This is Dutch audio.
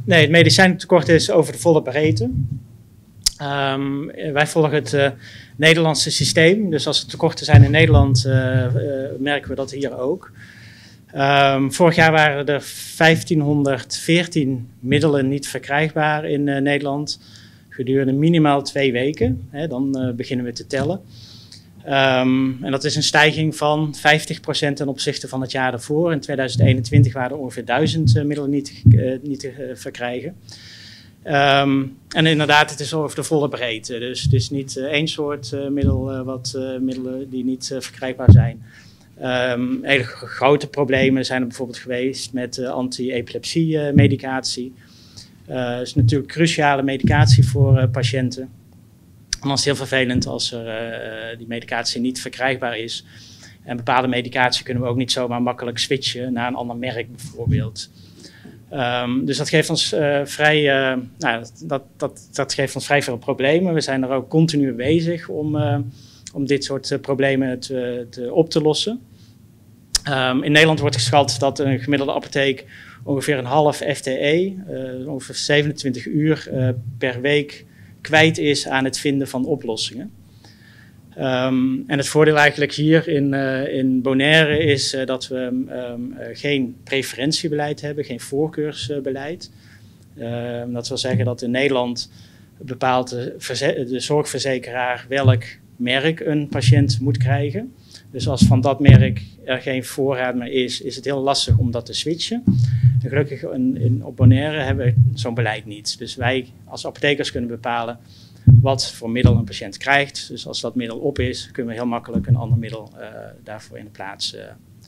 Nee, het medicijntekort is over de volle breedte. Wij volgen het Nederlandse systeem. Dus als er tekorten zijn in Nederland, merken we dat hier ook. Vorig jaar waren er 1514 middelen niet verkrijgbaar in Nederland. Gedurende minimaal 2 weken. Dan beginnen we te tellen. En dat is een stijging van 50% ten opzichte van het jaar ervoor. In 2021 waren er ongeveer 1000 middelen niet te verkrijgen. En inderdaad, het is over de volle breedte. Dus het is niet één soort middelen die niet verkrijgbaar zijn. Hele grote problemen zijn er bijvoorbeeld geweest met anti-epilepsie medicatie. Dat is natuurlijk cruciale medicatie voor patiënten. En dan is het heel vervelend als die medicatie niet verkrijgbaar is. En bepaalde medicatie kunnen we ook niet zomaar makkelijk switchen naar een ander merk bijvoorbeeld. Dus dat geeft ons dat geeft ons vrij veel problemen. We zijn er ook continu mee bezig om dit soort problemen op te lossen. In Nederland wordt geschat dat een gemiddelde apotheek ongeveer een half FTE, ongeveer 27 uur per week kwijt is aan het vinden van oplossingen. En het voordeel eigenlijk hier in Bonaire is dat we geen preferentiebeleid hebben, geen voorkeursbeleid. Dat wil zeggen dat in Nederland bepaalt de zorgverzekeraar welk merk een patiënt moet krijgen. Dus als van dat merk er geen voorraad meer is het heel lastig om dat te switchen. En gelukkig op Bonaire hebben we zo'n beleid niet. Dus wij als apothekers kunnen bepalen wat voor middel een patiënt krijgt. Dus als dat middel op is, kunnen we heel makkelijk een ander middel daarvoor in de plaats